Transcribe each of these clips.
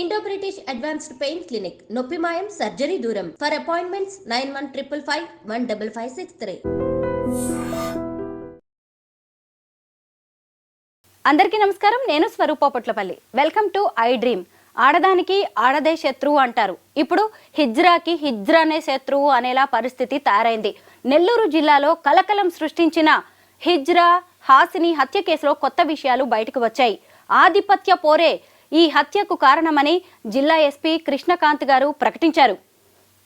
Indo British advanced pain clinic నొప్పి మాయం surgery దూరం ఫర్ అపాయింట్మెంట్స్ 9155515563. అందరికీ నమస్కారం. నేను Swaroopa Potlapalli. Welcome to I dream. ఆడదానికి ఆడదే శత్రువు అంటారు. ఇప్పుడు హిజ్రాకి హిజ్రానే శత్రువు అనేలా పరిస్థితి తయారైంది. నెల్లూరు జిల్లాలో కలకలం సృష్టించిన హిజ్రా హాసిని హత్య కేసులో కొత్త విషయాలు బయటకు వచ్చాయి. ఆధిపత్య పోరే ఈ హత్యకు కారణమని జిల్లా ఎస్పీ కృష్ణకాంత్ గారు ప్రకటించారు.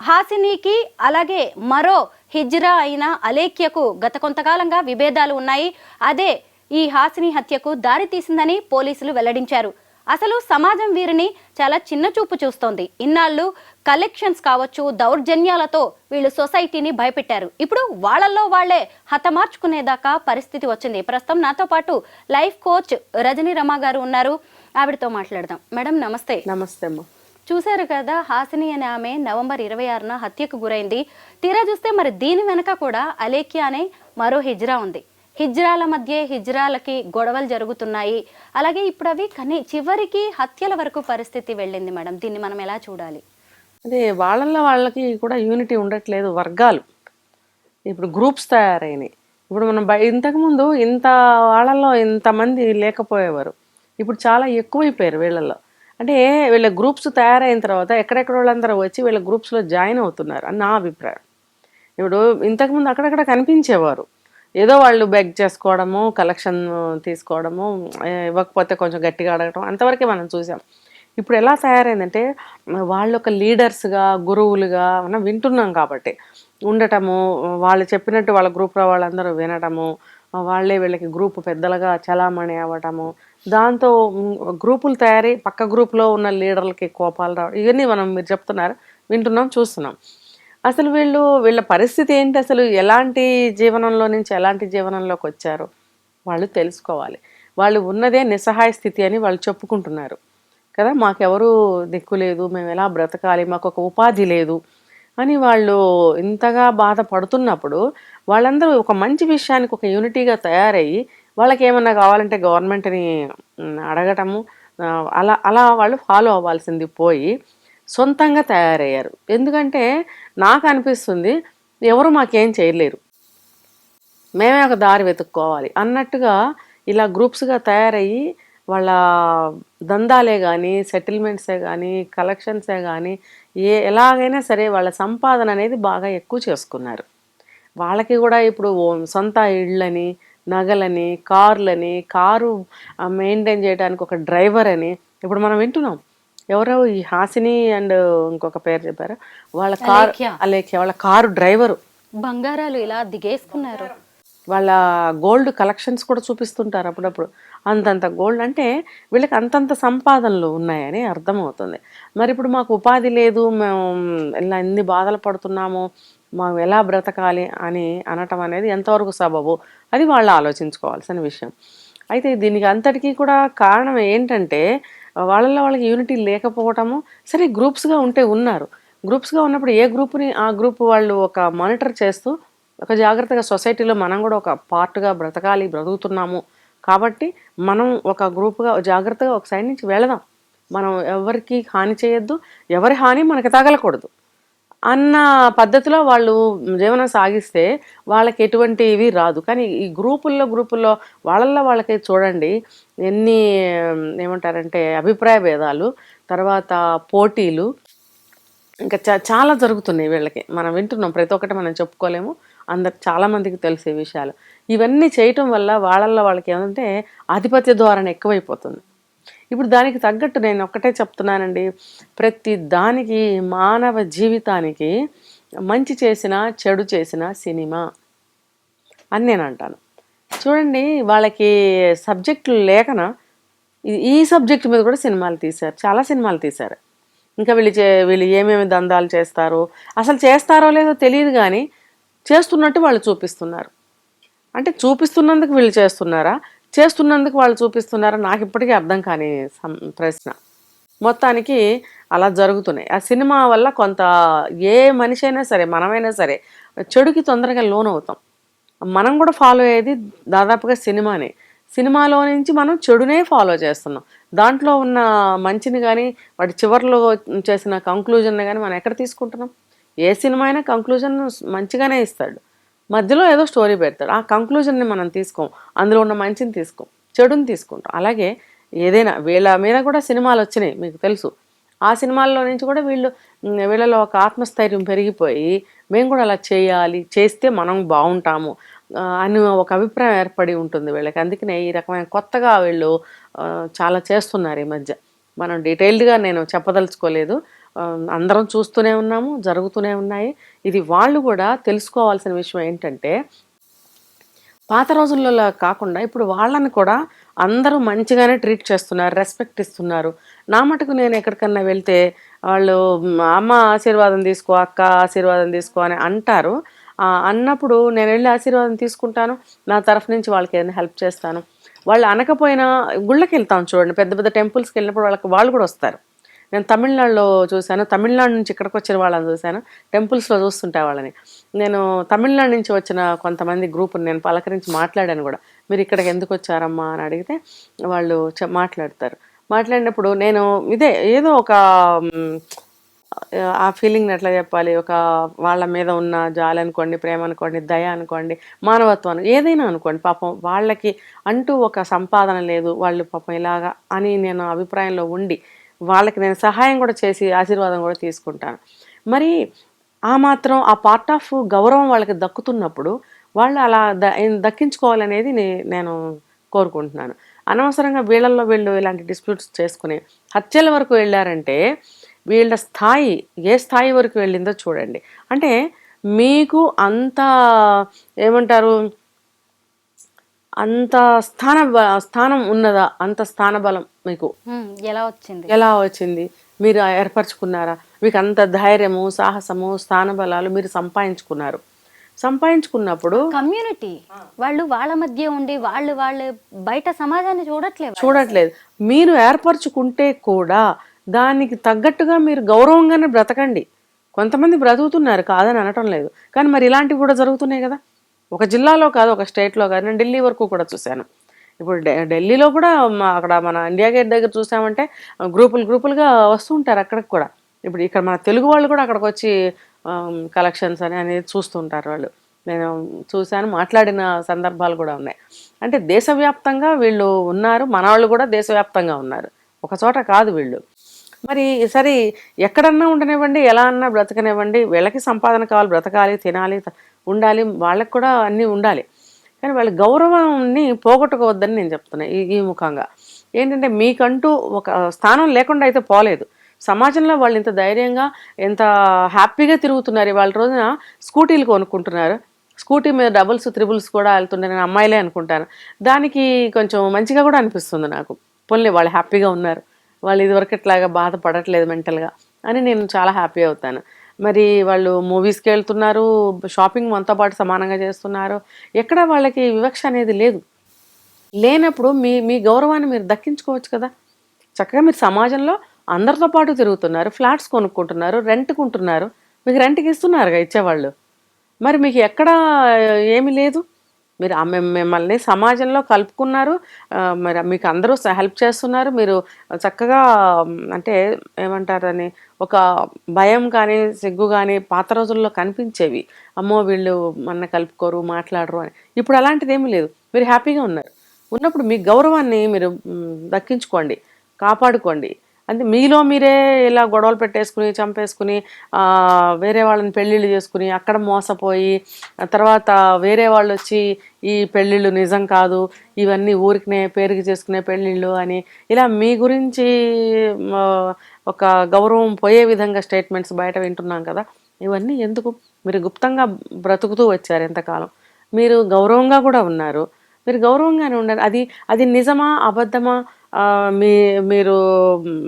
హాసినికి అలాగే మరో హిజ్రా అయిన అలేఖ్యకు గత కొంతకాలంగా విభేదాలు ఉన్నాయి. అదే ఈ హాసిని హత్యకు దారి తీసిందని పోలీసులు వెల్లడించారు. అసలు సమాజం వీరిని చాలా చిన్న చూపు చూస్తోంది. ఇన్నాళ్ళు కలెక్షన్స్ కావచ్చు, దౌర్జన్యాలతో వీళ్ళు సొసైటీని భయపెట్టారు. ఇప్పుడు వాళ్ళల్లో వాళ్లే హతమార్చుకునేదాకా పరిస్థితి వచ్చింది. ప్రస్తుతం నాతో పాటు లైఫ్ కోచ్ రజనీ రమ గారు ఉన్నారు. ఆవిడతో మాట్లాడదాం. మేడం నమస్తే. నమస్తే అమ్మ. చూశారు కదా, హాసిని అనే ఆమె నవంబర్ 26న హత్యకు గురైంది. తీరా చూస్తే మరి దీని వెనక కూడా అలేఖ్య అనే మరో హిజ్రా ఉంది. హిజ్రాల మధ్య హిజ్రాలకి గొడవలు జరుగుతున్నాయి. అలాగే ఇప్పుడు అవి చివరికి హత్యల వరకు పరిస్థితి వెళ్ళింది. మేడం దీన్ని మనం ఎలా చూడాలి? అదే వాళ్ళకి కూడా యూనిటీ ఉండట్లేదు. వర్గాలు ఇప్పుడు గ్రూప్స్ తయారైనాయి. ఇప్పుడు మనం ఇంతకుముందు ఇంత వాళ్ళల్లో ఇంతమంది లేకపోయేవారు, ఇప్పుడు చాలా ఎక్కువైపోయారు వీళ్ళల్లో. అంటే వీళ్ళ గ్రూప్స్ తయారైన తర్వాత ఎక్కడెక్కడ వాళ్ళందరూ వచ్చి వీళ్ళ గ్రూప్స్లో జాయిన్ అవుతున్నారు అని నా అభిప్రాయం. ఇప్పుడు ఇంతకుముందు అక్కడక్కడ కనిపించేవారు, ఏదో వాళ్ళు బెగ్ చేసుకోవడము, కలెక్షన్ తీసుకోవడము, ఇవ్వకపోతే కొంచెం గట్టిగా అడగటం, అంతవరకే మనం చూసాం. ఇప్పుడు ఎలా తయారైందంటే వాళ్ళు ఒక లీడర్స్గా, గురువులుగా మనం వింటున్నాం కాబట్టి ఉండటము, వాళ్ళు చెప్పినట్టు వాళ్ళ గ్రూప్లో వాళ్ళందరూ వినటము, వాళ్ళే వీళ్ళకి గ్రూప్ పెద్దలుగా చలామణి అవ్వటము, దాంతో గ్రూపులు తయారీ, పక్క గ్రూప్లో ఉన్న లీడర్లకి కోపాలు రావడం, ఇవన్నీ మీరు చెప్తున్నారు, వింటున్నాం, చూస్తున్నాం. అసలు వీళ్ళ పరిస్థితి ఏంటి, అసలు ఎలాంటి జీవనంలో నుంచి ఎలాంటి జీవనంలోకి వచ్చారు వాళ్ళు తెలుసుకోవాలి. వాళ్ళు ఉన్నదే నిస్సహాయ స్థితి అని వాళ్ళు చెప్పుకుంటున్నారు కదా. మాకెవరు దిక్కు లేదు, మేము ఎలా బ్రతకాలి, మాకు ఒక ఉపాధి లేదు అని వాళ్ళు ఇంతగా బాధపడుతున్నప్పుడు వాళ్ళందరూ ఒక మంచి విషయానికి ఒక యూనిటీగా తయారయ్యి వాళ్ళకి ఏమన్నా కావాలంటే గవర్నమెంట్ని అడగటము, అలా అలా వాళ్ళు ఫాలో అవ్వాల్సింది పోయి సొంతంగా తయారయ్యారు. ఎందుకంటే నాకు అనిపిస్తుంది ఎవరు మాకేం చేయలేరు, మేమే ఒక దారి వెతుక్కోవాలి అన్నట్టుగా ఇలా గ్రూప్స్గా తయారయ్యి వాళ్ళ దందాలే కానీ, సెటిల్మెంట్సే కానీ, కలెక్షన్సే కానీ ఎలాగైనా సరే వాళ్ళ సంపాదన అనేది బాగా ఎక్కువ చేసుకున్నారు. వాళ్ళకి కూడా ఇప్పుడు సొంత ఇళ్ళని, నగలని, కార్లని, కారు మెయింటైన్ చేయడానికి ఒక డ్రైవర్ అని ఇప్పుడు మనం వింటున్నాం. ఎవరో ఈ హాసిని అండ్ ఇంకొక పేరు చెప్పారు, వాళ్ళ కారు అలేఖ్య, వాళ్ళ కారు డ్రైవరు, బంగారాలు ఇలా దిగేసుకున్నారు. వాళ్ళ గోల్డ్ కలెక్షన్స్ కూడా చూపిస్తుంటారు అప్పుడప్పుడు. అంతంత గోల్డ్ అంటే వీళ్ళకి అంతంత సంపాదనలు ఉన్నాయని అర్థమవుతుంది. మరి ఇప్పుడు మాకు ఉపాధి లేదు, మేము ఇలా ఎన్ని బాధలు పడుతున్నాము, మాకు ఎలా బ్రతకాలి అని అనటం అనేది ఎంతవరకు సబబు, అది వాళ్ళు ఆలోచించుకోవాల్సిన విషయం. అయితే దీనికి అంతటికీ కూడా కారణం ఏంటంటే వాళ్ళకి యూనిటీ లేకపోవటము. సరే గ్రూప్స్గా ఉంటే ఉన్నారు, గ్రూప్స్గా ఉన్నప్పుడు ఏ గ్రూప్ని ఆ గ్రూప్ వాళ్ళు ఒక మానిటర్ చేస్తూ ఒక జాగ్రత్తగా సొసైటీలో మనం కూడా ఒక పార్ట్గా బ్రతుకుతున్నాము కాబట్టి మనం ఒక గ్రూప్గా జాగ్రత్తగా ఒక సైడ్ నుంచి వెళదాం, మనం ఎవరికి హాని చేయొద్దు, ఎవరి హాని మనకి తగలకూడదు అన్న పద్ధతిలో వాళ్ళు జీవనం సాగిస్తే వాళ్ళకి ఎటువంటి ఇవి రాదు. కానీ ఈ గ్రూపుల్లో వాళ్ళకి చూడండి ఎన్ని ఏమంటారంటే అభిప్రాయ భేదాలు, తర్వాత పోటీలు ఇంకా చాలా జరుగుతున్నాయి వీళ్ళకి. మనం వింటున్నాం, ప్రతి ఒక్కటి మనం చెప్పుకోలేము, చాలామందికి తెలిసే విషయాలు. ఇవన్నీ చేయటం వల్ల వాళ్ళకి ఏమంటే ఆధిపత్య ధోరణి ఎక్కువైపోతుంది. ఇప్పుడు దానికి తగ్గట్టు నేను ఒక్కటే చెప్తున్నానండి, ప్రతి దానికి మానవ జీవితానికి మంచి చేసిన చెడు చేసిన సినిమా అని నేను అంటాను. చూడండి, వాళ్ళకి సబ్జెక్టులు లేకన ఈ సబ్జెక్ట్ మీద కూడా సినిమాలు తీశారు, చాలా సినిమాలు తీశారు. ఇంకా వీళ్ళు ఏమేమి దందాలు చేస్తారో, అసలు చేస్తారో లేదో తెలియదు కానీ చేస్తున్నట్టు వాళ్ళు చూపిస్తున్నారు. అంటే చూపిస్తున్నందుకు వీళ్ళు చేస్తున్నారా, చేస్తున్నందుకు వాళ్ళు చూపిస్తున్నారా, నాకు ఇప్పటికీ అర్థం కాని ప్రశ్న. మొత్తానికి అలా జరుగుతున్నాయి. ఆ సినిమా వల్ల కొంత ఏ మనిషి అయినా సరే, మనమైనా సరే చెడుకి తొందరగా లోనవుతాం. మనం కూడా ఫాలో అయ్యేది దాదాపుగా సినిమానే. సినిమాలో నుంచి మనం చెడునే ఫాలో చేస్తున్నాం. దాంట్లో ఉన్న మంచిని కానీ వాటి చివర్లో చేసిన కంక్లూజన్ కానీ మనం ఎక్కడ తీసుకుంటున్నాం? ఏ సినిమా అయినా కంక్లూజన్ మంచిగానే ఇస్తాడు, మధ్యలో ఏదో స్టోరీ పెడతాడు, ఆ కంక్లూజన్ని మనం తీసుకోం, అందులో ఉన్న మంచిని తీసుకోం, చెడుని తీసుకుంటాం. అలాగే ఏదైనా వీళ్ళ మీద కూడా సినిమాలు వచ్చినాయి మీకు తెలుసు, ఆ సినిమాల్లో నుంచి కూడా వీళ్ళలో ఒక ఆత్మస్థైర్యం పెరిగిపోయి మేము కూడా అలా చేయాలి, చేస్తే మనం బాగుంటాము అని ఒక అభిప్రాయం ఏర్పడి ఉంటుంది వీళ్ళకి. అందుకనే ఈ రకమైన కొత్తగా వీళ్ళు చాలా చేస్తున్నారు ఈ మధ్య. మనం డీటెయిల్డ్గా నేను చెప్పదలుచుకోలేదు, అందరం చూస్తూనే ఉన్నాము, జరుగుతూనే ఉన్నాయి. ఇది వాళ్ళు కూడా తెలుసుకోవాల్సిన విషయం ఏంటంటే, పాత రోజుల్లో కాకుండా ఇప్పుడు వాళ్ళని కూడా అందరూ మంచిగానే ట్రీట్ చేస్తున్నారు, రెస్పెక్ట్ ఇస్తున్నారు. నా మటుకు నేను ఎక్కడికన్నా వెళ్తే వాళ్ళు అమ్మ ఆశీర్వాదం తీసుకో, అక్క ఆశీర్వాదం తీసుకో అని అంటారు. అన్నప్పుడు నేను వెళ్ళి ఆశీర్వాదం తీసుకుంటాను, నా తరఫు నుంచి వాళ్ళకి ఏదైనా హెల్ప్ చేస్తాను. వాళ్ళు అనకపోయినా గుళ్ళకి వెళ్తాం చూడండి, పెద్ద పెద్ద టెంపుల్స్కి వెళ్ళినప్పుడు వాళ్ళు కూడా వస్తారు. నేను తమిళనాడులో చూశాను, తమిళనాడు నుంచి ఇక్కడికి వచ్చిన వాళ్ళని చూశాను, టెంపుల్స్లో చూస్తుంటే వాళ్ళని. నేను తమిళనాడు నుంచి వచ్చిన కొంతమంది గ్రూప్ని నేను పలకరించి మాట్లాడాను కూడా, మీరు ఇక్కడికి ఎందుకు వచ్చారమ్మా అని అడిగితే వాళ్ళు మాట్లాడినప్పుడు నేను ఏదో ఒక ఆ ఫీలింగ్ని ఎట్లా చెప్పాలి, ఒక వాళ్ళ మీద ఉన్న జాలి అనుకోండి, ప్రేమ అనుకోండి, దయ అనుకోండి, మానవత్వం ఏదైనా అనుకోండి, పాపం వాళ్ళకి అంటూ ఒక సంపాదన లేదు, వాళ్ళు పాపం ఇలాగా అని నేను అభిప్రాయంలో ఉండి వాళ్ళకి నేను సహాయం కూడా చేసి ఆశీర్వాదం కూడా తీసుకుంటాను. మరి ఆ మాత్రం ఆ పార్ట్ ఆఫ్ గౌరవం వాళ్ళకి దక్కుతున్నప్పుడు వాళ్ళు అలా దక్కించుకోవాలనేది నేను కోరుకుంటున్నాను. అనవసరంగా వీళ్ళు ఇలాంటి డిస్ప్యూట్స్ చేసుకుని హత్యల వరకు వెళ్ళారంటే వీళ్ళ స్థాయి ఏ స్థాయి వరకు వెళ్ళిందో చూడండి. అంటే మీకు అంత ఏమంటారు, అంత స్థానం ఉన్నదా, అంత స్థాన బలం మీకు ఎలా వచ్చింది, మీరు ఏర్పరచుకున్నారా? మీకు అంత ధైర్యము, సాహసము, స్థాన బలాలు మీరు సంపాదించుకున్నప్పుడు కమ్యూనిటీ వాళ్ళు వాళ్ళ మధ్య ఉండి వాళ్ళు బయట సమాజాన్ని చూడట్లేదు. మీరు ఏర్పరచుకుంటే కూడా దానికి తగ్గట్టుగా మీరు గౌరవంగానే బ్రతకండి. కొంతమంది బ్రతుకుతున్నారు, కాదని అనటం లేదు, కానీ మరి ఇలాంటివి కూడా జరుగుతున్నాయి కదా. ఒక జిల్లాలో కాదు, ఒక స్టేట్లో కాదు, నేను ఢిల్లీ వరకు కూడా చూశాను. ఇప్పుడు ఢిల్లీలో కూడా అక్కడ మన ఇండియా గేట్ దగ్గర చూసామంటే గ్రూపులుగా వస్తూ ఉంటారు అక్కడికి కూడా. ఇప్పుడు ఇక్కడ మన తెలుగు వాళ్ళు కూడా అక్కడికి వచ్చి కలెక్షన్స్ అనేది చూస్తుంటారు వాళ్ళు. నేను చూశాను, మాట్లాడిన సందర్భాలు కూడా ఉన్నాయి. అంటే దేశవ్యాప్తంగా వీళ్ళు ఉన్నారు, మన వాళ్ళు కూడా దేశవ్యాప్తంగా ఉన్నారు, ఒక చోట కాదు వీళ్ళు. మరి సరే ఎక్కడన్నా ఉండనివ్వండి, ఎలా అన్నా బ్రతకనివ్వండి, వీళ్ళకి సంపాదన కావాలి, బ్రతకాలి, తినాలి, ఉండాలి, వాళ్ళకి కూడా అన్నీ ఉండాలి. కానీ వాళ్ళ గౌరవాన్ని పోగొట్టుకోవద్దని నేను చెప్తున్నా ఈ ముఖంగా. ఏంటంటే మీకంటూ ఒక స్థానం లేకుండా అయితే పోలేదు. సమాజంలో వాళ్ళు ఇంత ధైర్యంగా ఎంత హ్యాపీగా తిరుగుతున్నారు. వాళ్ళ రోజున స్కూటీలు కొనుక్కుంటున్నారు, స్కూటీ మీద డబుల్స్ త్రిబుల్స్ కూడా వెళ్తుండే నేను అమ్మాయిలే అనుకుంటాను. దానికి కొంచెం మంచిగా కూడా అనిపిస్తుంది నాకు. పోన్లే వాళ్ళు హ్యాపీగా ఉన్నారు, వాళ్ళు ఇదివరకు ఇట్లాగా బాధపడట్లేదు మెంటల్గా అని నేను చాలా హ్యాపీ అవుతాను. మరి వాళ్ళు మూవీస్కి వెళ్తున్నారు, షాపింగ్ మనతో పాటు సమానంగా చేస్తున్నారు, ఎక్కడ వాళ్ళకి వివక్ష అనేది లేనప్పుడు మీ గౌరవాన్ని మీరు దక్కించుకోవచ్చు కదా. చక్కగా మీరు సమాజంలో అందరితో పాటు తిరుగుతున్నారు, ఫ్లాట్స్ కొనుక్కుంటున్నారు, రెంట్కుంటున్నారు, మీకు రెంట్కి ఇస్తున్నారుగా ఇచ్చేవాళ్ళు. మరి మీకు ఎక్కడ ఏమీ లేదు, మీరు మిమ్మల్ని సమాజంలో కలుపుకున్నారు, మరి మీకు అందరూ హెల్ప్ చేస్తున్నారు. మీరు చక్కగా అంటే ఏమంటారని ఒక భయం కానీ సిగ్గు కానీ పాత రోజుల్లో కనిపించేవి, అమ్మో వీళ్ళు మన కలుపుకోరు, మాట్లాడరు అని. ఇప్పుడు అలాంటిది ఏమీ లేదు, మీరు హ్యాపీగా ఉన్నప్పుడు మీ గౌరవాన్ని మీరు దక్కించుకోండి, కాపాడుకోండి. అంటే మీలో మీరే ఇలా గొడవలు పెట్టేసుకుని చంపేసుకుని వేరే వాళ్ళని పెళ్ళిళ్ళు చేసుకుని అక్కడ మోసపోయి తర్వాత వేరే వాళ్ళు వచ్చి ఈ పెళ్ళిళ్ళు నిజం కాదు, ఇవన్నీ ఊరికినే పేరుకి చేసుకునే పెళ్ళిళ్ళు అని ఇలా మీ గురించి ఒక గౌరవం పోయే విధంగా స్టేట్మెంట్స్ బయట వింటున్నాం కదా. ఇవన్నీ ఎందుకు? మీరు గుప్తంగా బ్రతుకుతూ వచ్చారు ఎంతకాలం, మీరు గౌరవంగా కూడా ఉన్నారు, మీరు గౌరవంగానే ఉండాలి. అది నిజమా అబద్ధమా, మీరు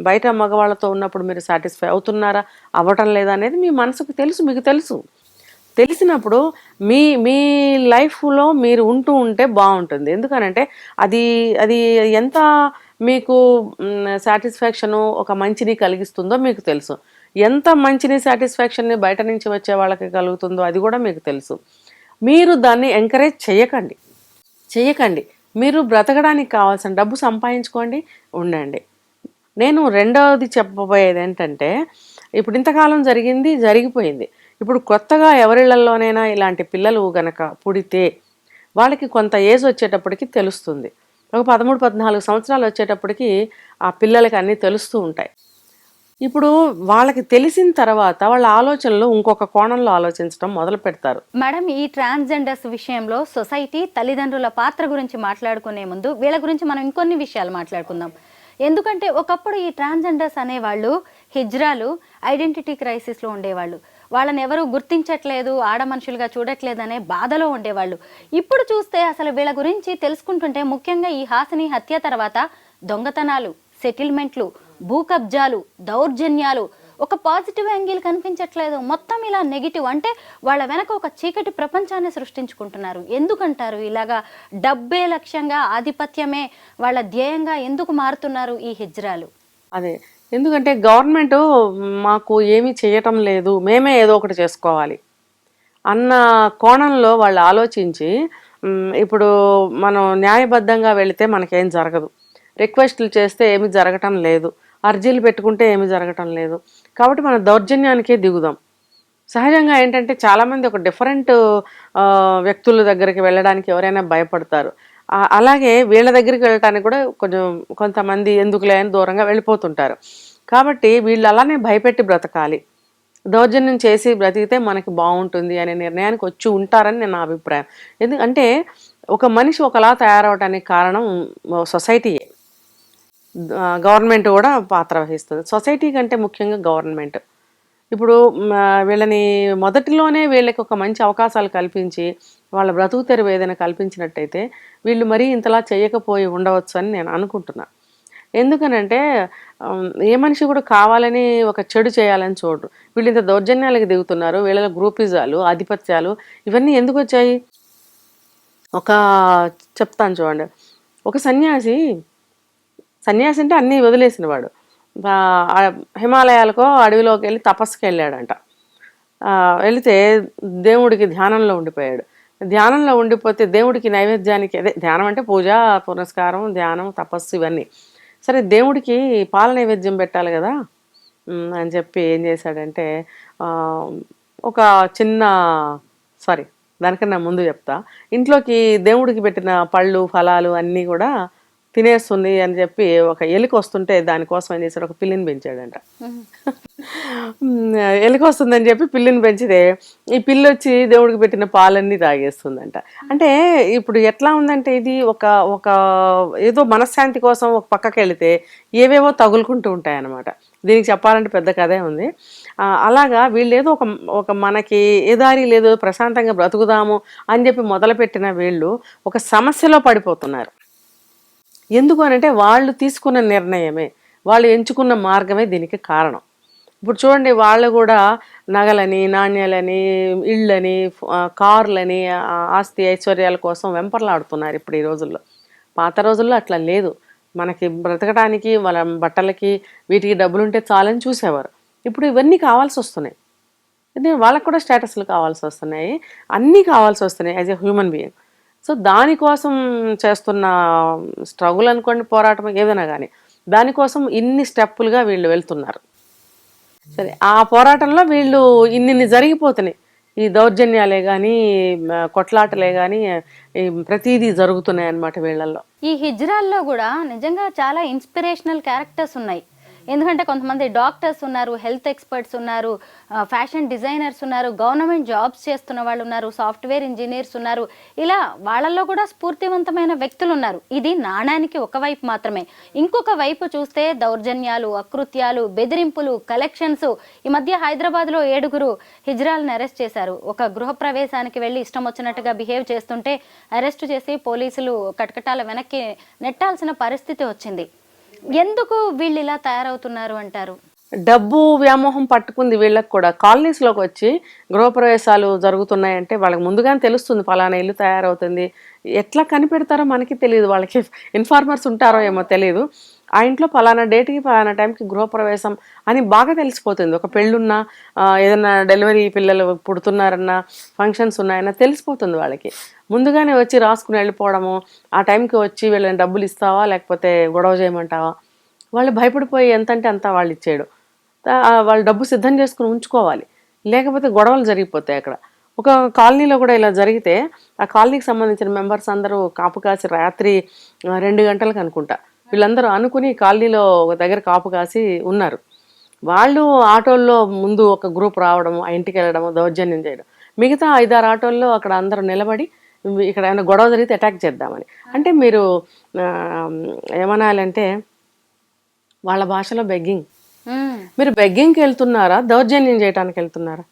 బయట మగవాళ్ళతో ఉన్నప్పుడు మీరు సాటిస్ఫై అవుతున్నారా అవ్వటం లేదా అనేది మీ మనసుకు తెలుసు, మీకు తెలిసినప్పుడు మీ లైఫ్లో మీరు ఉంటే బాగుంటుంది. ఎందుకనంటే అది ఎంత మీకు సాటిస్ఫాక్షను ఒక మంచిని కలిగిస్తుందో మీకు తెలుసు, ఎంత మంచిని సాటిస్ఫాక్షన్ని బయట నుంచి వచ్చే వాళ్ళకి కలుగుతుందో అది కూడా మీకు తెలుసు. మీరు దాన్ని ఎంకరేజ్ చేయకండి. మీరు బ్రతకడానికి కావాల్సిన డబ్బు సంపాదించుకోండి, ఉండండి. నేను రెండవది చెప్పబోయేది ఏంటంటే, ఇప్పుడు ఇంతకాలం జరిగిపోయింది. ఇప్పుడు కొత్తగా ఎవరిళ్లలోనైనా ఇలాంటి పిల్లలు గనక పుడితే వాళ్ళకి కొంత ఏజ్ వచ్చేటప్పటికి తెలుస్తుంది. ఒక 13, 14 సంవత్సరాలు వచ్చేటప్పటికి ఆ పిల్లలకి అన్నీ తెలుస్తూ ఉంటాయి. ఇప్పుడు వాళ్ళకి తెలిసిన తర్వాత వాళ్ళ ఆలోచనలు ఇంకొక కోణంలో ఆలోచించడం మొదలు పెడతారు. మేడం, ఈ ట్రాన్స్జెండర్స్ విషయంలో సొసైటీ, తల్లిదండ్రుల పాత్ర గురించి మాట్లాడుకునే ముందు వీళ్ళ గురించి మనం ఇంకొన్ని విషయాలు మాట్లాడుకుందాం. ఎందుకంటే ఒకప్పుడు ఈ ట్రాన్స్జెండర్స్ అనేవాళ్ళు హిజ్రాలు ఐడెంటిటీ క్రైసిస్లో ఉండేవాళ్ళు. వాళ్ళని ఎవరు గుర్తించట్లేదు, ఆడ మనుషులుగా చూడట్లేదు అనే బాధలో ఉండేవాళ్ళు. ఇప్పుడు చూస్తే అసలు వీళ్ళ గురించి తెలుసుకుంటుంటే ముఖ్యంగా ఈ హాసిని హత్య తర్వాత దొంగతనాలు, సెటిల్మెంట్లు, భూ కబ్జాలు, దౌర్జన్యాలు, ఒక పాజిటివ్ యాంగిల్ కనిపించట్లేదు. మొత్తం ఇలా నెగిటివ్. అంటే వాళ్ళ వెనక ఒక చీకటి ప్రపంచాన్ని సృష్టించుకుంటున్నారు. ఎందుకంటారు ఇలాగా డబ్బే లక్ష్యంగా, ఆధిపత్యమే వాళ్ళ ధ్యేయంగా ఎందుకు మారుతున్నారు ఈ హిజ్రాలు? అదే, ఎందుకంటే గవర్నమెంట్ మాకు ఏమీ చేయటం లేదు, మేమే ఏదో ఒకటి చేసుకోవాలి అన్న కోణంలో వాళ్ళు ఆలోచించి, ఇప్పుడు మనం న్యాయబద్ధంగా వెళితే మనకేం జరగదు, రిక్వెస్ట్లు చేస్తే ఏమీ జరగటం లేదు, అర్జీలు పెట్టుకుంటే ఏమీ జరగటం లేదు, కాబట్టి మనం దౌర్జన్యానికే దిగుదాం. సహజంగా ఏంటంటే చాలామంది ఒక డిఫరెంట్ వ్యక్తుల దగ్గరికి వెళ్ళడానికి ఎవరైనా భయపడతారు. అలాగే వీళ్ళ దగ్గరికి వెళ్ళటానికి కూడా కొంతమంది ఎందుకులే అని దూరంగా వెళ్ళిపోతుంటారు. కాబట్టి వీళ్ళు అలానే భయపెట్టి బ్రతకాలి, దౌర్జన్యం చేసి బ్రతికితే మనకి బాగుంటుంది అనే నిర్ణయానికి వచ్చి ఉంటారని నా అభిప్రాయం. ఎందుకంటే ఒక మనిషి ఒకలా తయారవడానికి కారణం సొసైటీయే, గవర్నమెంట్ కూడా పాత్ర వహిస్తుంది. సొసైటీ కంటే ముఖ్యంగా గవర్నమెంట్. ఇప్పుడు వీళ్ళని మొదటిలోనే వీళ్ళకి ఒక మంచి అవకాశాలు కల్పించి వాళ్ళ బ్రతుకు తెరువు ఏదైనా కల్పించినట్టయితే వీళ్ళు మరీ ఇంతలా చేయకపోయి ఉండవచ్చు అని నేను అనుకుంటున్నా. ఎందుకనంటే ఏ మనిషి కూడా కావాలని ఒక చెడు చేయాలని చూడరు. వీళ్ళు ఇంత దౌర్జన్యాలకు దిగుతున్నారు. వీళ్ళ గ్రూపిజాలు, ఆధిపత్యాలు ఇవన్నీ ఎందుకు వచ్చాయి? చెప్తాను చూడండి. ఒక సన్యాసి అంటే అన్నీ వదిలేసిన వాడు హిమాలయాలకో అడవిలోకి వెళ్ళి తపస్సుకి వెళ్ళాడంట. వెళితే దేవుడికి ధ్యానంలో ఉండిపోయాడు. ధ్యానంలో ఉండిపోతే దేవుడికి నైవేద్యానికి, అదే ధ్యానం అంటే పూజ, పునస్కారం, ధ్యానం, తపస్సు ఇవన్నీ. సరే, దేవుడికి పాల నైవేద్యం పెట్టాలి కదా అని చెప్పి ఏం చేశాడంటే, ఒక చిన్న దానికన్నా ముందు చెప్తా. ఇంట్లోకి దేవుడికి పెట్టిన పళ్ళు, ఫలాలు అన్నీ కూడా తినేస్తుంది అని చెప్పి ఒక ఎలికి వస్తుంటే దానికోసం ఏం చేశాడు, ఒక పిల్లిని పెంచాడంట. ఎలికి వస్తుందని చెప్పి పిల్లిని పెంచితే ఈ పిల్లి వచ్చి దేవుడికి పెట్టిన పాలన్నీ తాగేస్తుందంట. అంటే ఇప్పుడు ఎట్లా ఉందంటే ఇది ఒక ఏదో మనశ్శాంతి కోసం ఒక పక్కకి వెళితే ఏవేవో తగులుకుంటూ ఉంటాయన్నమాట. దీనికి చెప్పాలంటే పెద్ద కథే ఉంది. అలాగా వీళ్ళు ఏదో ఒక మనకి ఏ దారి లేదు, ప్రశాంతంగా బ్రతుకుదాము అని చెప్పి మొదలుపెట్టిన వీళ్ళు ఒక సమస్యలో పడిపోతున్నారు. ఎందుకు అనంటే వాళ్ళు తీసుకున్న నిర్ణయమే, వాళ్ళు ఎంచుకున్న మార్గమే దీనికి కారణం. ఇప్పుడు చూడండి, వాళ్ళు కూడా నగలని, నాణ్యాలని, ఇళ్ళని, కార్లని, ఆస్తి ఐశ్వర్యాల కోసం వెంపర్లాడుతున్నారు ఇప్పుడు ఈ రోజుల్లో. పాత రోజుల్లో అట్లా లేదు. మనకి బ్రతకడానికి, వాళ్ళ బట్టలకి, వీటికి డబ్బులుంటే చాలని చూసేవారు. ఇప్పుడు ఇవన్నీ కావాల్సి వస్తున్నాయి. వాళ్ళకు కూడా స్టేటస్లు కావాల్సి వస్తున్నాయి, అన్నీ కావాల్సి వస్తున్నాయి as a human being. So దానికోసం చేస్తున్న స్ట్రగుల్ అనుకోండి, పోరాటం ఏదైనా కానీ, దానికోసం ఇన్ని స్టెప్పులుగా వీళ్ళు వెళ్తున్నారు. సరే, ఆ పోరాటంలో వీళ్ళు ఇన్ని జరిగిపోతున్నాయి. ఈ దౌర్జన్యాలే కానీ, కొట్లాటలే కానీ, ప్రతిదీ జరుగుతున్నాయి అన్నమాట వీళ్ళల్లో. ఈ హిజ్రాల్లో కూడా నిజంగా చాలా ఇన్స్పిరేషనల్ క్యారెక్టర్స్ ఉన్నాయి. ఎందుకంటే కొంతమంది డాక్టర్స్ ఉన్నారు, హెల్త్ ఎక్స్పర్ట్స్ ఉన్నారు, ఫ్యాషన్ డిజైనర్స్ ఉన్నారు, గవర్నమెంట్ జాబ్స్ చేస్తున్న వాళ్ళు ఉన్నారు, సాఫ్ట్వేర్ ఇంజనీర్స్ ఉన్నారు. ఇలా వాళ్ళల్లో కూడా స్ఫూర్తివంతమైన వ్యక్తులు ఉన్నారు. ఇది నాణానికి ఒక వైపు మాత్రమే. ఇంకొక వైపు చూస్తే దౌర్జన్యాలు, అకృత్యాలు, బెదిరింపులు, కలెక్షన్స్. ఈ మధ్య హైదరాబాద్లో 7 హిజ్రాలను అరెస్ట్ చేశారు. ఒక గృహప్రవేశానికి వెళ్ళి ఇష్టం వచ్చినట్టుగా బిహేవ్ చేస్తుంటే అరెస్ట్ చేసి పోలీసులు కటకటాల వెనక్కి నెట్టాల్సిన పరిస్థితి వచ్చింది. ఎందుకు వీళ్ళు ఇలా తయారవుతున్నారు అంటారు? డబ్బు వ్యామోహం పట్టుకుంది వీళ్ళకి కూడా. కాలనీస్లోకి వచ్చి గృహప్రవేశాలు జరుగుతున్నాయంటే వాళ్ళకి ముందుగానే తెలుస్తుంది ఫలానా ఇల్లు తయారవుతుంది. ఎట్లా కనిపెడతారో మనకి తెలియదు, వాళ్ళకి ఇన్ఫార్మర్స్ ఉంటారో ఏమో తెలియదు. ఆ ఇంట్లో ఫలానా డేట్కి ఫలానా టైంకి గృహప్రవేశం అని బాగా తెలిసిపోతుంది. ఒక పెళ్ళున్నా, ఏదైనా డెలివరీ పిల్లలు పుడుతున్నారన్నా, ఫంక్షన్స్ ఉన్నాయన్నా తెలిసిపోతుంది వాళ్ళకి. ముందుగానే వచ్చి రాసుకుని వెళ్ళిపోవడము, ఆ టైంకి వచ్చి వీళ్ళని డబ్బులు ఇస్తావా లేకపోతే గొడవ చేయమంటావా వాళ్ళు భయపడిపోయి ఎంతంటే అంత వాళ్ళు ఇచ్చేయడం, వాళ్ళు డబ్బు సిద్ధం చేసుకుని ఉంచుకోవాలి, లేకపోతే గొడవలు జరిగిపోతాయి అక్కడ. ఒక కాలనీలో కూడా ఇలా జరిగితే ఆ కాలనీకి సంబంధించిన మెంబర్స్ అందరూ కాపు కాసి రాత్రి 2 గంటలకు అనుకుంటా వీళ్ళందరూ అనుకుని కాలనీలో ఒక దగ్గర కాపు కాసి ఉన్నారు. వాళ్ళు ఆటోల్లో ముందు ఒక గ్రూప్ రావడము, ఆ ఇంటికి వెళ్ళడము, దౌర్జన్యం చేయడం, మిగతా 5-6 ఆటోల్లో అక్కడ అందరూ నిలబడి ఇక్కడ ఏమైనా గొడవ జరిగితే అటాక్ చేద్దామని. అంటే మీరు ఏమనాలంటే వాళ్ళ భాషలో బెగ్గింగ్. మీరు బెగ్గింగ్కి వెళ్తున్నారా, దౌర్జన్యం చేయడానికి వెళ్తున్నారా?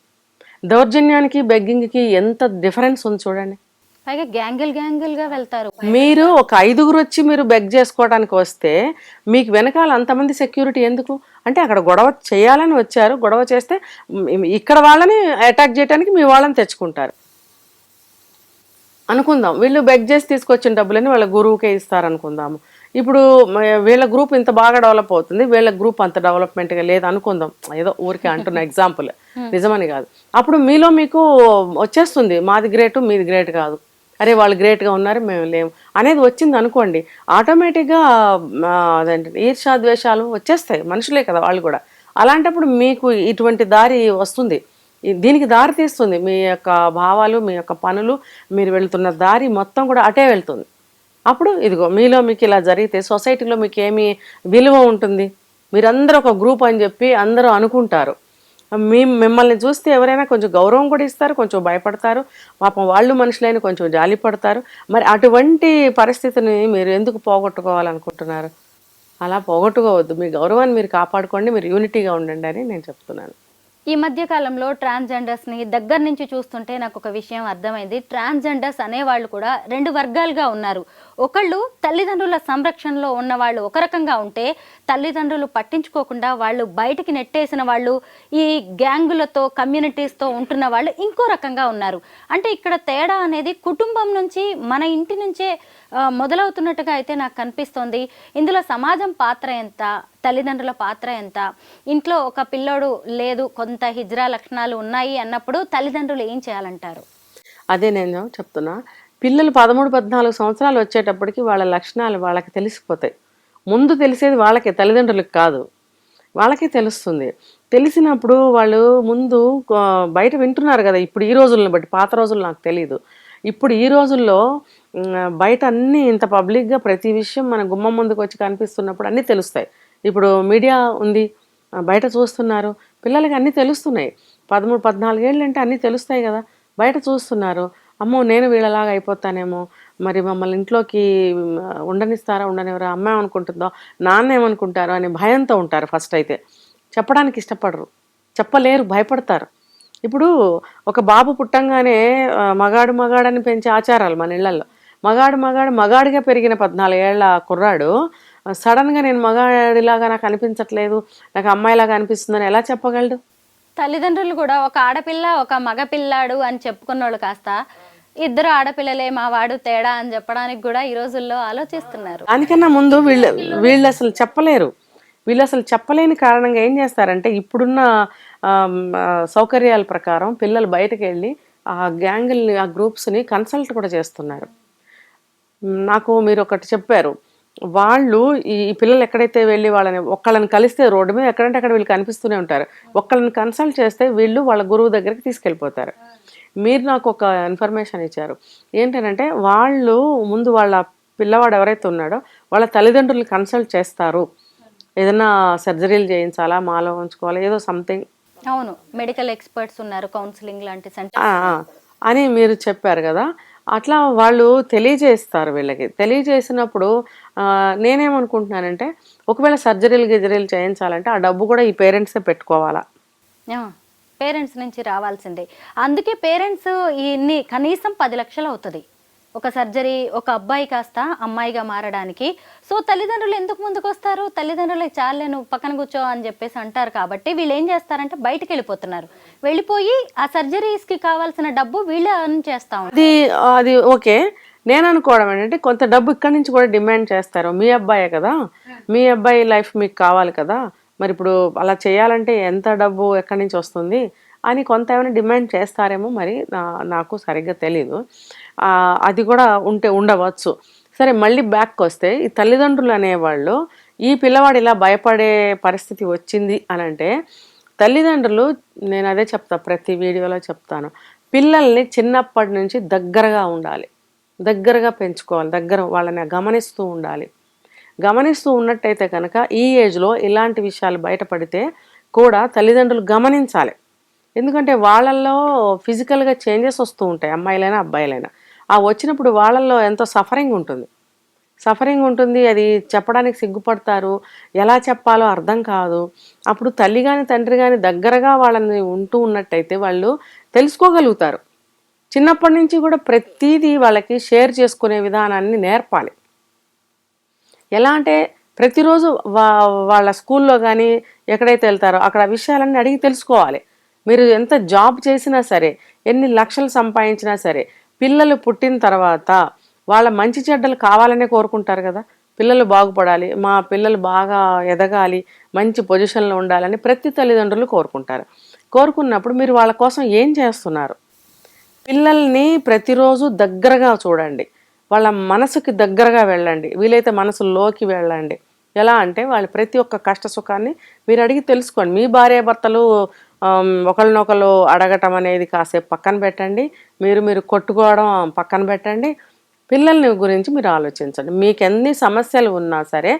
దౌర్జన్యానికి బెగ్గింగ్కి ఎంత డిఫరెన్స్ ఉంది చూడండి. పైగా గ్యాంగిల్గా వెళ్తారు. మీరు ఒక 5గురు వచ్చి మీరు బెగ్ చేసుకోవడానికి వస్తే మీకు వెనకాల అంతమంది సెక్యూరిటీ ఎందుకు? అంటే అక్కడ గొడవ చేయాలని వచ్చారు, గొడవ చేస్తే ఇక్కడ వాళ్ళని అటాక్ చేయడానికి మీ వాళ్ళని తెచ్చుకుంటారు అనుకుందాం. వీళ్ళు బెగ్ చేసి తీసుకొచ్చిన డబ్బులని వాళ్ళ గురువుకే ఇస్తారనుకుందాము. ఇప్పుడు వీళ్ళ గ్రూప్ ఇంత బాగా డెవలప్ అవుతుంది, వీళ్ళ గ్రూప్ అంత డెవలప్మెంట్గా లేదు అనుకుందాం, ఏదో ఊరికే అంటున్న ఎగ్జాంపుల్, నిజమని కాదు. అప్పుడు మీలో మీకు వచ్చేస్తుంది మాది గ్రేటు మీది గ్రేట్ కాదు, అరే వాళ్ళు గ్రేట్గా ఉన్నారు మేము లేము అనేది వచ్చింది అనుకోండి, ఆటోమేటిక్గా అదేంటి ఈర్ష్యాద్వేషాలు వచ్చేస్తాయి, మనుషులే కదా వాళ్ళు కూడా. అలాంటప్పుడు మీకు ఇటువంటి దారి వస్తుంది, దీనికి దారి తీస్తుంది. మీ యొక్క భావాలు, మీ యొక్క పనులు, మీరు వెళ్తున్న దారి మొత్తం కూడా అటే వెళ్తుంది. అప్పుడు ఇదిగో మీలో మీకు ఇలా జరిగితే సొసైటీలో మీకు ఏమి విలువ ఉంటుంది? మీరందరూ ఒక గ్రూప్ అని చెప్పి అందరూ అనుకుంటారు. మిమ్మల్ని చూస్తే ఎవరైనా కొంచెం గౌరవం కూడా ఇస్తారు, కొంచెం భయపడతారు, పాపం వాళ్ళు మనుషులైన కొంచెం జాలి పడతారు. మరి అటువంటి పరిస్థితిని మీరు ఎందుకు పోగొట్టుకోవాలనుకుంటున్నారు? అలా పోగొట్టుకోవద్దు, మీ గౌరవాన్ని మీరు కాపాడుకోండి, మీరు యూనిటీగా ఉండండి అని నేను చెప్తున్నాను. ఈ మధ్య కాలంలో ట్రాన్స్జెండర్స్ని దగ్గర నుంచి చూస్తుంటే నాకు ఒక విషయం అర్థమైంది. ట్రాన్స్జెండర్స్ అనేవాళ్ళు కూడా 2 వర్గాలుగా ఉన్నారు. ఒకళ్ళు తల్లిదండ్రుల సంరక్షణలో ఉన్న వాళ్ళు ఒక రకంగా ఉంటే, తల్లిదండ్రులు పట్టించుకోకుండా వాళ్ళు బయటికి నెట్టేసిన వాళ్ళు, ఈ గ్యాంగులతో కమ్యూనిటీస్తో ఉంటున్న వాళ్ళు ఇంకో రకంగా ఉన్నారు. అంటే ఇక్కడ తేడా అనేది కుటుంబం నుంచి, మన ఇంటి నుంచే మొదలవుతున్నట్టుగా అయితే నాకు కనిపిస్తోంది. ఇందులో సమాజం పాత్ర ఎంత, తల్లిదండ్రుల పాత్ర ఎంత? ఇంట్లో ఒక పిల్లోడు లేదు, కొంత హిజ్రా లక్షణాలు ఉన్నాయి అన్నప్పుడు తల్లిదండ్రులు ఏం చేయాలంటారు? అదే నేను చెప్తున్నా, పిల్లలు 13-14 సంవత్సరాలు వచ్చేటప్పటికి వాళ్ళ లక్షణాలు వాళ్ళకి తెలిసిపోతాయి. ముందు తెలిసేది వాళ్ళకే, తల్లిదండ్రులకు కాదు, వాళ్ళకే తెలుస్తుంది. తెలిసినప్పుడు వాళ్ళు ముందు బయట వింటున్నారు కదా, ఇప్పుడు ఈ రోజులను బట్టి, పాత రోజులు నాకు తెలీదు, ఇప్పుడు ఈ రోజుల్లో బయట అన్నీ ఇంత పబ్లిక్గా ప్రతి విషయం మన గుమ్మం ముందుకు వచ్చి కనిపిస్తున్నప్పుడు అన్నీ తెలుస్తాయి. ఇప్పుడు మీడియా ఉంది, బయట చూస్తున్నారు, పిల్లలకి అన్నీ తెలుస్తున్నాయి. 13-14 ఏళ్ళు అంటే అన్నీ తెలుస్తాయి కదా, బయట చూస్తున్నారు. అమ్మో నేను వీళ్ళలాగా అయిపోతానేమో, మరి మమ్మల్ని ఇంట్లోకి ఉండనిస్తారా ఉండనివరా, అమ్మ ఏమనుకుంటుందో, నాన్న ఏమనుకుంటారో అనే భయంతో ఉంటారు. ఫస్ట్ అయితే చెప్పడానికి ఇష్టపడరు, చెప్పలేరు, భయపడతారు. ఇప్పుడు ఒక బాబు పుట్టంగానే మగాడని పెంచే ఆచారాలు మన ఇళ్లలో. మగాడిగా పెరిగిన 14 ఏళ్ల కుర్రాడు సడన్గా నేను మగాడిలాగా నాకు అనిపించట్లేదు, నాకు అమ్మాయిలాగా అనిపిస్తుందని ఎలా చెప్పగలడు? తల్లిదండ్రులు కూడా ఒక ఆడపిల్ల ఒక మగ పిల్లాడు అని చెప్పుకున్నోళ్ళు కాస్త 2 ఆడపిల్లలే మా వాడు తేడా అని చెప్పడానికి కూడా ఈ రోజుల్లో ఆలోచిస్తున్నారు. దానికన్నా ముందు వీళ్ళు అసలు చెప్పలేరు. వీళ్ళు అసలు చెప్పలేని కారణంగా ఏం చేస్తారంటే, ఇప్పుడున్న సౌకర్యాల ప్రకారం పిల్లలు బయటకు వెళ్ళి ఆ గ్యాంగుల్ని, ఆ గ్రూప్స్ని కన్సల్ట్ కూడా చేస్తున్నారు. నాకు మీరు ఒకటి చెప్పారు, వాళ్ళు ఈ పిల్లలు ఎక్కడైతే వెళ్ళి ఒక్కళ్ళని కలిస్తే రోడ్డు మీద ఎక్కడంటే అక్కడ వీళ్ళు కనిపిస్తూనే ఉంటారు, ఒక్కళ్ళని కన్సల్ట్ చేస్తే వీళ్ళు వాళ్ళ గురువు దగ్గరికి తీసుకెళ్ళిపోతారు. మీరు నాకు ఒక ఇన్ఫర్మేషన్ ఇచ్చారు, ఏంటంటే వాళ్ళు ముందు వాళ్ళ పిల్లవాడు ఎవరైతే ఉన్నాడో వాళ్ళ తల్లిదండ్రులు కన్సల్ట్ చేస్తారు, ఏదైనా సర్జరీలు చేయించాలా, మాలో ఉంచుకోవాలా, ఏదో సంథింగ్. అవును, మెడికల్ ఎక్స్పర్ట్స్ ఉన్నారు, కౌన్సిలింగ్ లాంటి అని మీరు చెప్పారు కదా. అట్లా వాళ్ళు తెలియజేస్తారు. వీళ్ళకి తెలియజేసినప్పుడు నేనేమనుకుంటున్నానంటే, ఒకవేళ సర్జరీలు చేయించాలంటే ఆ డబ్బు కూడా ఈ పేరెంట్సే పెట్టుకోవాలా? పేరెంట్స్ నుంచి రావాల్సిందే. అందుకే పేరెంట్స్ ఇన్ని కనీసం 10 లక్షలు అవుతుంది ఒక సర్జరీ, ఒక అబ్బాయి కాస్త అమ్మాయిగా మారడానికి. సో తల్లిదండ్రులు ఎందుకు ముందుకు వస్తారు? తల్లిదండ్రులకు చాలే నువ్వు పక్కన కూర్చో అని చెప్పేసి అంటారు. కాబట్టి వీళ్ళు ఏం చేస్తారంటే బయటకు వెళ్ళిపోతున్నారు. వెళ్ళిపోయి ఆ సర్జరీస్కి కావాల్సిన డబ్బు వీళ్ళే అర్న్ చేస్తాం. అది ఓకే. నేను అనుకోవడం ఏంటంటే, కొంత డబ్బు ఇక్కడి నుంచి కూడా డిమాండ్ చేస్తారు. మీ అబ్బాయే కదా, మీ అబ్బాయి లైఫ్ మీకు కావాలి కదా, మరి ఇప్పుడు అలా చేయాలంటే ఎంత డబ్బు ఎక్కడి నుంచి వస్తుంది అని కొంత ఏమైనా డిమాండ్ చేస్తారేమో, మరి నాకు సరిగ్గా తెలీదు. అది కూడా ఉండవచ్చు. సరే, మళ్ళీ బ్యాక్ వస్తే ఈ తల్లిదండ్రులు అనేవాళ్ళు ఈ పిల్లవాడు ఇలా భయపడే పరిస్థితి వచ్చింది అని అంటే తల్లిదండ్రులు, నేను అదే చెప్తా, ప్రతి వీడియోలో చెప్తాను, పిల్లల్ని చిన్నప్పటి నుంచి దగ్గరగా ఉండాలి, దగ్గరగా పెంచుకోవాలి, వాళ్ళని గమనిస్తూ ఉండాలి. గమనిస్తూ ఉన్నట్టయితే కనుక ఈ ఏజ్లో ఇలాంటి విషయాలు బయటపడితే కూడా తల్లిదండ్రులు గమనించాలి. ఎందుకంటే వాళ్ళల్లో ఫిజికల్గా చేంజెస్ వస్తూ ఉంటాయి, అమ్మాయిలైనా అబ్బాయిలైనా. ఆ వచ్చినప్పుడు వాళ్ళల్లో ఎంతో సఫరింగ్ ఉంటుంది, అది చెప్పడానికి సిగ్గుపడతారు, ఎలా చెప్పాలో అర్థం కాదు. అప్పుడు తల్లి కానీ తండ్రి కానీ దగ్గరగా వాళ్ళని ఉంటూ ఉన్నట్టయితే వాళ్ళు తెలుసుకోగలుగుతారు. చిన్నప్పటి నుంచి కూడా ప్రతిదీ వాళ్ళకి షేర్ చేసుకునే విధానాన్ని నేర్పాలి. ఎలా అంటే ప్రతిరోజు వాళ్ళ స్కూల్లో కానీ ఎక్కడైతే వెళ్తారో అక్కడ విషయాలన్నీ అడిగి తెలుసుకోవాలి. మీరు ఎంత జాబ్ చేసినా సరే, ఎన్ని లక్షలు సంపాదించినా సరే, పిల్లలు పుట్టిన తర్వాత వాళ్ళ మంచి చెడ్డలు కావాలనే కోరుకుంటారు కదా. పిల్లలు బాగుపడాలి, మా పిల్లలు బాగా ఎదగాలి, మంచి పొజిషన్లో ఉండాలని ప్రతి తల్లిదండ్రులు కోరుకున్నప్పుడు మీరు వాళ్ళ కోసం ఏం చేస్తున్నారు? పిల్లల్ని ప్రతిరోజు దగ్గరగా చూడండి, వాళ్ళ మనసుకి దగ్గరగా వెళ్ళండి, వీలైతే మనసులోకి వెళ్ళండి. ఎలా అంటే వాళ్ళ ప్రతి ఒక్క కష్ట సుఖాన్ని మీరు అడిగి తెలుసుకోండి. మీ భార్యాభర్తలు ఒకళ్ళనొకళ్ళు అడగటం అనేది కాసేపు పక్కన పెట్టండి, మీరు కొట్టుకోవడం పక్కన పెట్టండి. పిల్లల్ని గురించి మీరు ఆలోచించండి. మీకు ఎన్ని సమస్యలు ఉన్నా సరే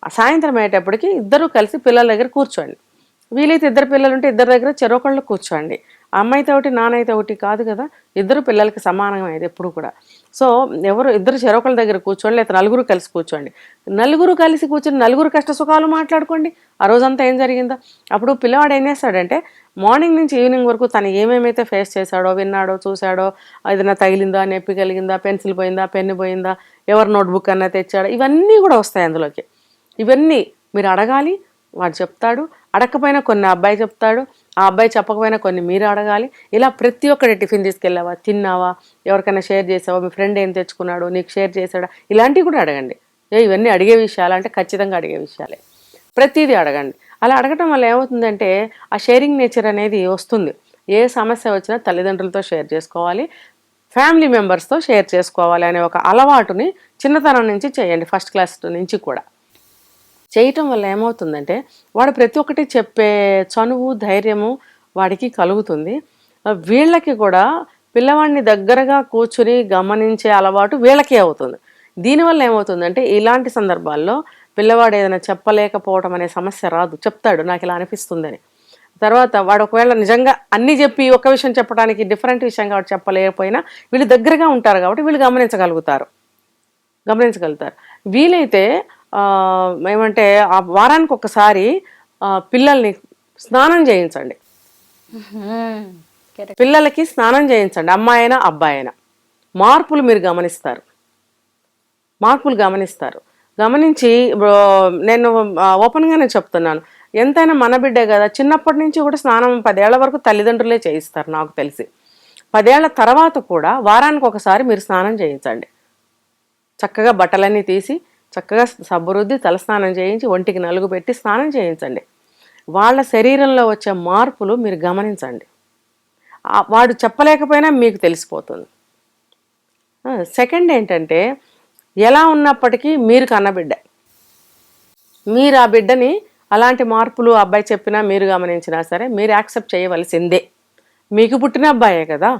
సాయంత్రం అయ్యేటప్పటికి ఇద్దరు కలిసి పిల్లల దగ్గర కూర్చోండి. వీలైతే ఇద్దరు పిల్లలు ఉంటే ఇద్దరి దగ్గర చెరొకళ్ళు కూర్చోండి. అమ్మాయితో ఒకటి నాన్నైతే ఒకటి కాదు కదా, ఇద్దరు పిల్లలకి సమానమైంది ఎప్పుడు కూడా. సో ఇద్దరు చెరొకళ్ళ దగ్గర కూర్చోండి, లేదా నలుగురు కలిసి కూర్చోండి. నలుగురు కలిసి కూర్చొని నలుగురు కష్ట సుఖాలు మాట్లాడుకోండి, ఆ రోజంతా ఏం జరిగిందో. అప్పుడు పిల్లవాడు ఏం చేస్తాడంటే మార్నింగ్ నుంచి ఈవినింగ్ వరకు తను ఏమేమైతే ఫేస్ చేశాడో, విన్నాడో, చూశాడో, ఏదైనా తగిలిందా, నొప్పి కలిగిందా, పెన్సిల్ పోయిందా, పెన్ను పోయిందా, ఎవరు నోట్బుక్ అన్నా తెచ్చాడో, ఇవన్నీ కూడా వస్తాయి అందులోకి. ఇవన్నీ మీరు అడగాలి, వాడు చెప్తాడు. అడగకపోయినా కొన్ని అబ్బాయి చెప్తాడు, ఆ అబ్బాయి చెప్పకపోయినా కొన్ని మీరు అడగాలి. ఇలా ప్రతి ఒక్కటి, టిఫిన్ తీసుకెళ్ళావా, తిన్నావా, ఎవరికైనా షేర్ చేసావా, మీ ఫ్రెండ్ ఏం తెచ్చుకున్నాడు, నీకు షేర్ చేశాడా, ఇలాంటివి కూడా అడగండి. ఇవన్నీ అడిగే విషయాలు అంటే ఖచ్చితంగా అడిగే విషయాలే, ప్రతిదీ అడగండి. అలా అడగటం వల్ల ఏమవుతుందంటే ఆ షేరింగ్ నేచర్ అనేది వస్తుంది. ఏ సమస్య వచ్చినా తల్లిదండ్రులతో షేర్ చేసుకోవాలి, ఫ్యామిలీ మెంబర్స్తో షేర్ చేసుకోవాలి అనే ఒక అలవాటుని చిన్నతనం నుంచి చేయండి, ఫస్ట్ క్లాస్ నుంచి కూడా. చేయటం వల్ల ఏమవుతుందంటే వాడు ప్రతి ఒక్కటి చెప్పే చనువు, ధైర్యము వాడికి కలుగుతుంది. వీళ్ళకి కూడా పిల్లవాడిని దగ్గరగా కూర్చుని గమనించే అలవాటు వీళ్ళకే అవుతుంది. దీనివల్ల ఏమవుతుందంటే ఇలాంటి సందర్భాల్లో పిల్లవాడు ఏదైనా చెప్పలేకపోవడం అనే సమస్య రాదు. చెప్తాడు, నాకు ఇలా అనిపిస్తుందని. తర్వాత వాడు ఒకవేళ నిజంగా అన్నీ చెప్పి ఒక విషయం చెప్పడానికి డిఫరెంట్ విషయం కాబట్టి చెప్పలేకపోయినా వీళ్ళు దగ్గరగా ఉంటారు కాబట్టి వీళ్ళు గమనించగలుగుతారు. వీలైతే ఏమంటే ఆ వారానికి ఒకసారి పిల్లల్ని స్నానం చేయించండి. పిల్లలకి స్నానం చేయించండి, అమ్మాయి అయినా అబ్బాయి అయినా. మార్పులు మీరు గమనిస్తారు. గమనించి నేను ఓపెన్గానే చెప్తున్నాను, ఎంతైనా మన బిడ్డే కదా, చిన్నప్పటి నుంచి కూడా స్నానం 10 ఏళ్ల వరకు తల్లిదండ్రులే చేయిస్తారు నాకు తెలిసి. 10 ఏళ్ల తర్వాత కూడా వారానికి ఒకసారి మీరు స్నానం చేయించండి. చక్కగా బట్టలన్నీ తీసి చక్కగా సబ్బు రుద్ది తలస్నానం చేయించి ఒంటికి నలుగు పెట్టి స్నానం చేయించండి. వాళ్ళ శరీరంలో వచ్చే మార్పులు మీరు గమనించండి. వాడు చెప్పలేకపోయినా మీకు తెలిసిపోతుంది. సెకండ్ ఏంటంటే, ఎలా ఉన్నప్పటికీ మీరు కన్నబిడ్డ, మీరు ఆ బిడ్డని అలాంటి మార్పులు అబ్బాయి చెప్పినా మీరు గమనించినా సరే మీరు యాక్సెప్ట్ చేయవలసిందే. మీకు పుట్టిన అబ్బాయే కదా,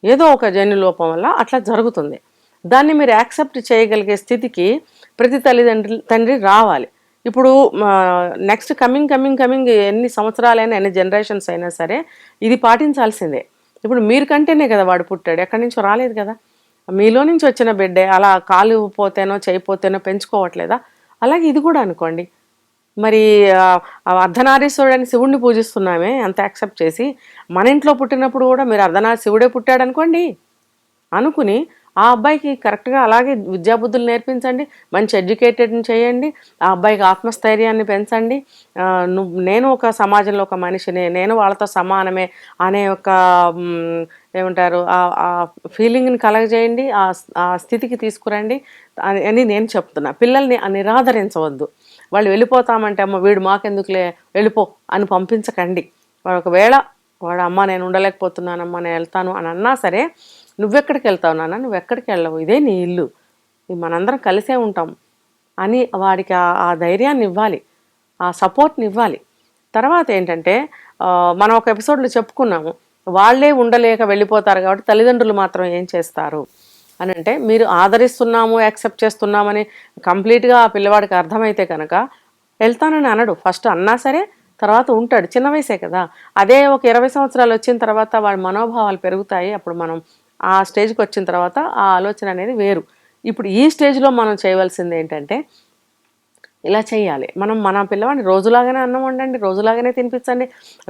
ఏదో ఒక జన్యు లోపం వల్ల అట్లా జరుగుతుంది. దాన్ని మీరు యాక్సెప్ట్ చేయగలిగే స్థితికి ప్రతి తండ్రి రావాలి. ఇప్పుడు నెక్స్ట్ కమింగ్ ఎన్ని సంవత్సరాలైనా, ఎన్ని జనరేషన్స్ అయినా సరే ఇది పాటించాల్సిందే. ఇప్పుడు మీరు కంటేనే కదా వాడు పుట్టాడు, ఎక్కడి నుంచో రాలేదు కదా, మీలో నుంచి వచ్చిన బిడ్డే. అలా కాలు పోతేనో చేయిపోతేనో పెంచుకోవట్లేదా? అలాగే ఇది కూడా అనుకోండి. మరి అర్ధనారీశ్వరుడు అని శివుడిని పూజిస్తున్నామే అంత యాక్సెప్ట్ చేసి, మన ఇంట్లో పుట్టినప్పుడు కూడా మీరు శివుడే పుట్టాడు అనుకోండి, అనుకుని ఆ అబ్బాయికి కరెక్ట్గా అలాగే విద్యాబుద్ధులు నేర్పించండి, మంచి ఎడ్యుకేటెడ్ని చేయండి, ఆ అబ్బాయికి ఆత్మస్థైర్యాన్ని పెంచండి. నేను ఒక సమాజంలో ఒక మనిషిని, నేను వాళ్ళతో సమానమే అనే ఒక ఏమంటారు ఆ ఫీలింగ్ని కలగజేయండి, ఆ స్థితికి తీసుకురండి అని నేను చెప్తున్నా. పిల్లల్ని నిరాదరించవద్దు. వాళ్ళు వెళ్ళిపోతామంటే అమ్మ వీడు మాకెందుకులే వెళ్ళిపో అని పంపించకండి. ఒకవేళ వాడు అమ్మ నేను ఉండలేకపోతున్నానమ్మా నేను వెళ్తాను అని అన్నా సరే, నువ్వెక్కడికి వెళ్తావు నాన్న, నువ్వు ఎక్కడికి వెళ్ళవు, ఇదే నీ ఇల్లు, మనందరం కలిసే ఉంటాం, అని వాడికి ఆ ధైర్యాన్ని ఇవ్వాలి, ఆ సపోర్ట్ని ఇవ్వాలి. తర్వాత ఏంటంటే మనం ఒక ఎపిసోడ్లో చెప్పుకున్నాము, వాళ్ళే ఉండలేక వెళ్ళిపోతారు కాబట్టి తల్లిదండ్రులు మాత్రం ఏం చేస్తారు అని అంటే, మీరు ఆదరిస్తున్నాము యాక్సెప్ట్ చేస్తున్నామని కంప్లీట్గా ఆ పిల్లవాడికి అర్థమైతే కనుక వెళ్తానని అనడు. ఫస్ట్ అన్నా సరే తర్వాత ఉంటాడు, చిన్న వయసే కదా. అదే ఒక 20 సంవత్సరాలు వచ్చిన తర్వాత వాడి మనోభావాలు పెరుగుతాయి. అప్పుడు మనం ఆ స్టేజ్కి వచ్చిన తర్వాత ఆ ఆలోచన అనేది వేరు. ఇప్పుడు ఈ స్టేజ్లో మనం చేయవలసింది ఏంటంటే, ఇలా చేయాలి. మనం మన పిల్లవాడిని రోజులాగానే అన్నం వండండి, రోజులాగానే తినిపించండి,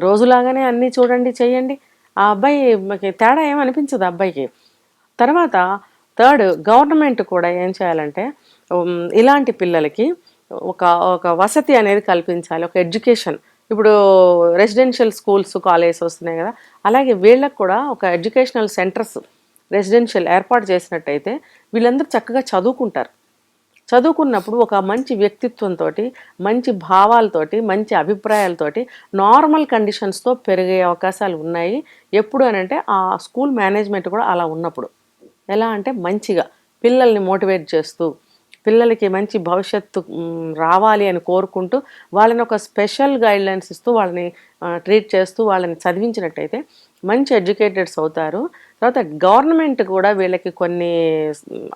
రోజులాగానే అన్నీ చూడండి, చేయండి. ఆ అబ్బాయికి తేడా ఏమనిపించదు అబ్బాయికి. తర్వాత థర్డ్, గవర్నమెంట్ కూడా ఏం చేయాలంటే ఇలాంటి పిల్లలకి ఒక ఒక వసతి అనేది కల్పించాలి, ఒక ఎడ్యుకేషన్. ఇప్పుడు రెసిడెన్షియల్ స్కూల్స్, కాలేజెస్ వస్తున్నాయి కదా, అలాగే వీళ్ళకి కూడా ఒక ఎడ్యుకేషనల్ సెంటర్స్ రెసిడెన్షియల్ ఏర్పాటు చేసినట్టయితే వీళ్ళందరూ చక్కగా చదువుకుంటారు. చదువుకున్నప్పుడు ఒక మంచి వ్యక్తిత్వంతో, మంచి భావాలతోటి, మంచి అభిప్రాయాలతోటి, నార్మల్ కండిషన్స్తో పెరిగే అవకాశాలు ఉన్నాయి. ఎప్పుడు అని అంటే ఆ స్కూల్ మేనేజ్మెంట్ కూడా అలా ఉన్నప్పుడు. ఎలా అంటే మంచిగా పిల్లల్ని మోటివేట్ చేస్తూ, పిల్లలకి మంచి భవిష్యత్తు రావాలి అని కోరుకుంటూ, వాళ్ళని ఒక స్పెషల్ గైడ్లైన్స్ ఇస్తూ, వాళ్ళని ట్రీట్ చేస్తూ, వాళ్ళని చదివించినట్టయితే మంచి ఎడ్యుకేటెడ్స్ అవుతారు. తర్వాత గవర్నమెంట్ కూడా వీళ్ళకి కొన్ని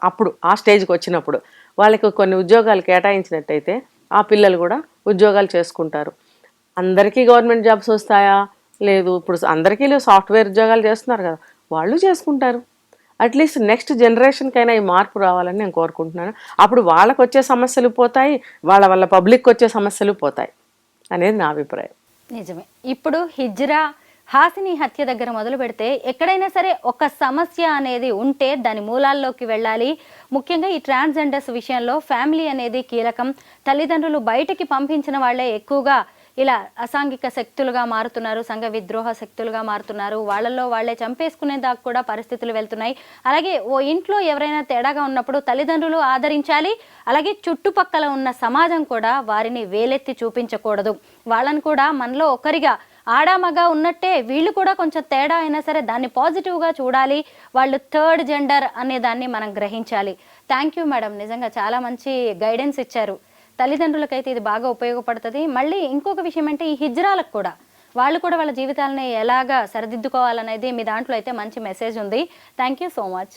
అప్పుడు ఆ స్టేజ్కి వచ్చినప్పుడు వాళ్ళకి కొన్ని ఉద్యోగాలు కేటాయించినట్టయితే ఆ పిల్లలు కూడా ఉద్యోగాలు చేసుకుంటారు. అందరికీ గవర్నమెంట్ జాబ్స్ వస్తాయా? లేదు. ఇప్పుడు అందరికీ సాఫ్ట్వేర్ ఉద్యోగాలు చేస్తున్నారు కదా, వాళ్ళు చేసుకుంటారు. అట్లీస్ట్ నెక్స్ట్ జనరేషన్కైనా ఈ మార్పు రావాలని నేను కోరుకుంటున్నాను. అప్పుడు వాళ్ళకు వచ్చే సమస్యలు పోతాయి, వాళ్ళ వల్ల పబ్లిక్కి వచ్చే సమస్యలు పోతాయి అనేది నా అభిప్రాయం. నిజమే. ఇప్పుడు హిజ్రా, హాసిని హత్య దగ్గర మొదలు పెడితే ఎక్కడైనా సరే ఒక సమస్య అనేది ఉంటే దాని మూలాల్లోకి వెళ్ళాలి. ముఖ్యంగా ఈ ట్రాన్స్జెండర్స్ విషయంలో ఫ్యామిలీ అనేది కీలకం. తల్లిదండ్రులు బయటికి పంపించిన వాళ్ళే ఎక్కువగా ఇలా అసాంఘిక శక్తులుగా మారుతున్నారు, సంఘ విద్రోహ శక్తులుగా మారుతున్నారు. వాళ్ళల్లో వాళ్ళే చంపేసుకునే దాకా కూడా పరిస్థితులు వెళ్తున్నాయి. అలాగే ఓ ఇంట్లో ఎవరైనా తేడాగా ఉన్నప్పుడు తల్లిదండ్రులు ఆదరించాలి. అలాగే చుట్టుపక్కల ఉన్న సమాజం కూడా వారిని వేలెత్తి చూపించకూడదు. వాళ్ళని కూడా మనలో ఒకరిగా, ఆడామగా ఉన్నట్టే వీళ్ళు కూడా కొంచెం తేడా అయినా సరే దాన్ని పాజిటివ్గా చూడాలి. వాళ్ళు థర్డ్ జెండర్ అనే దాన్ని మనం గ్రహించాలి. థ్యాంక్ యూ మేడం, నిజంగా చాలా మంచి గైడెన్స్ ఇచ్చారు. తల్లిదండ్రులకైతే ఇది బాగా ఉపయోగపడుతుంది. మళ్ళీ ఇంకొక విషయం అంటే ఈ హిజ్రాలకు కూడా, వాళ్ళు కూడా వాళ్ళ జీవితాలని ఎలాగా సరిదిద్దుకోవాలనేది మీ దాంట్లో అయితే మంచి మెసేజ్ ఉంది. Thank you so much.